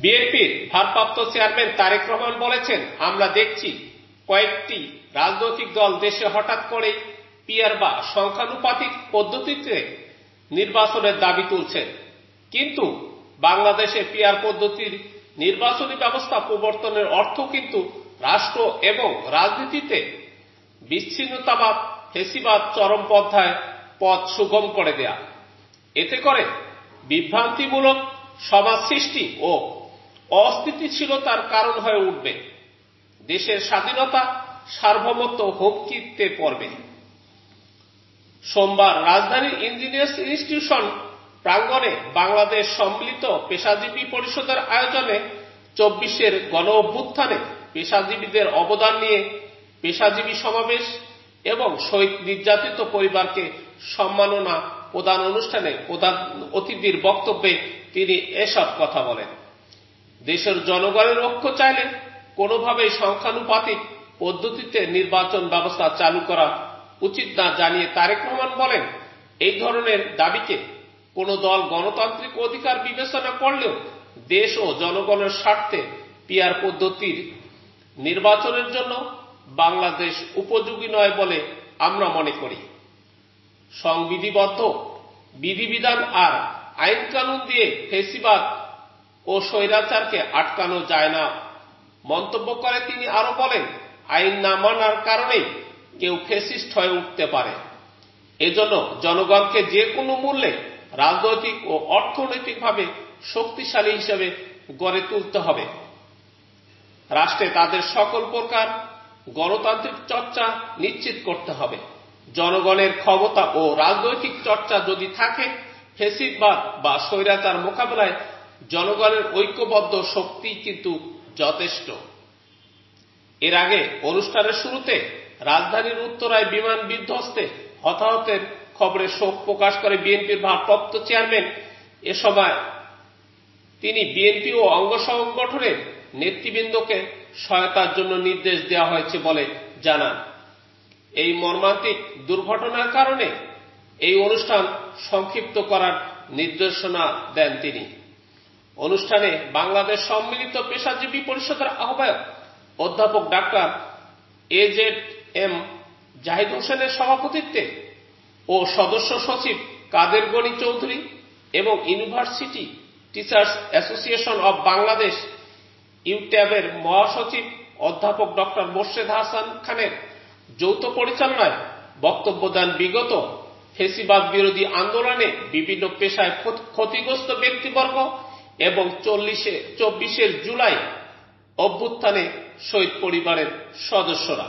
বিএনপির ভারপ্রাপ্ত চেয়ারম্যান তারেক রহমান বলেছেন, আমরা দেখছি কয়েকটি রাজনৈতিক দল দেশে হঠাৎ করেই পিআর বা সংখ্যানুপাতিক পদ্ধতিতে নির্বাচনের দাবি তুলছেন, কিন্তু বাংলাদেশে পিআর পদ্ধতির নির্বাচনী ব্যবস্থা প্রবর্তনের অর্থ কিন্তু রাষ্ট্র এবং রাজনীতিতে বিচ্ছিন্নতাবাদ, ফ্যাসিবাদ চরমপন্থায় পথ সুগম করে দেয়া। এতে করে বিভ্রান্তিমূলক সমাজ সৃষ্টি ও অস্থিতিশীলতার কারণ হয়ে উঠবে। দেশের স্বাধীনতা সার্বভৌমত্ব হুমকিতে পড়বে। সোমবার রাজধানীর ইঞ্জিনিয়ার্স ইনস্টিটিউশন প্রাঙ্গণে বাংলাদেশ সম্মিলিত পেশাজীবী পরিষদের আয়োজনে 24-এর গণ অভ্যুত্থানে পেশাজীবীদের অবদান নিয়ে পেশাজীবী সমাবেশ এবং শহীদ নির্যাতিত পরিবারকে সম্মাননা প্রদান অনুষ্ঠানে প্রধান অতিথির বক্তব্যে তিনি এসব কথা বলেন। দেশের জনগণের ঐক্য চাইলে কোনোভাবেই সংখ্যানুপাতিক পদ্ধতিতে নির্বাচন ব্যবস্থা চালু করা উচিত না জানিয়ে তারেক রহমান বলেন, এই ধরনের দাবিকে কোনো দল গণতান্ত্রিক অধিকার বিবেচনা করলেও দেশ ও জনগণের স্বার্থে পিআর পদ্ধতির নির্বাচনের জন্য বাংলাদেশ উপযোগী নয় বলে আমরা মনে করি। সংবিধিবদ্ধ বিধিবিধান আর আইন কানুন দিয়ে ফ্যাসিবাদ ও স্বৈরাচারকে আটকানো যায় না মন্তব্য করে তিনি আরো বলেন, আইন না মানার কারণেই কেউ ফ্যাসিস্ট হয়ে উঠতে পারে। এজন্য জনগণকে যে কোনো মূল্যে রাজনৈতিক ও অর্থনৈতিকভাবে শক্তিশালী হিসেবে গড়ে তুলতে হবে। রাষ্ট্রে তাদের সকল প্রকার গণতান্ত্রিক চর্চা নিশ্চিত করতে হবে। জনগণের ক্ষমতা ও রাজনৈতিক চর্চা যদি থাকে, ফ্যাসিবাদ বা স্বৈরাচার মোকাবেলায় জনগণের ঐক্যবদ্ধ শক্তি কিন্তু যথেষ্ট। এর আগে অনুষ্ঠানের শুরুতে রাজধানীর উত্তরায় বিমান বিধ্বস্তে হতাহতের খবরে শোক প্রকাশ করে বিএনপির ভারপ্রাপ্ত চেয়ারম্যান। এ সময় তিনি বিএনপি ও অঙ্গ সংগঠনের নেতৃবৃন্দকে সহায়তার জন্য নির্দেশ দেওয়া হয়েছে বলে জানান। এই মর্মান্তিক দুর্ঘটনার কারণে এই অনুষ্ঠান সংক্ষিপ্ত করার নির্দেশনা দেন তিনি। অনুষ্ঠানে বাংলাদেশ সম্মিলিত পেশাজীবী পরিষদের আহ্বায়ক অধ্যাপক ডাক্তার AZM জাহিদ হোসেনের সভাপতিত্বে ও সদস্য সচিব কাদের গনি চৌধুরী এবং university teachers association of Bangladesh ইউট্যাবের মহাসচিব অধ্যাপক ডক্টর মোর্শেদ হাসান খানের যৌথ পরিচালনায় বক্তব্য দেন। বিগত ফ্যাসিবাদ বিরোধী আন্দোলনে বিভিন্ন পেশায় ক্ষতিগ্রস্ত ব্যক্তিবর্গ এবং 24 জুলাই অভ্যুত্থানে শহীদ পরিবারের সদস্যরা।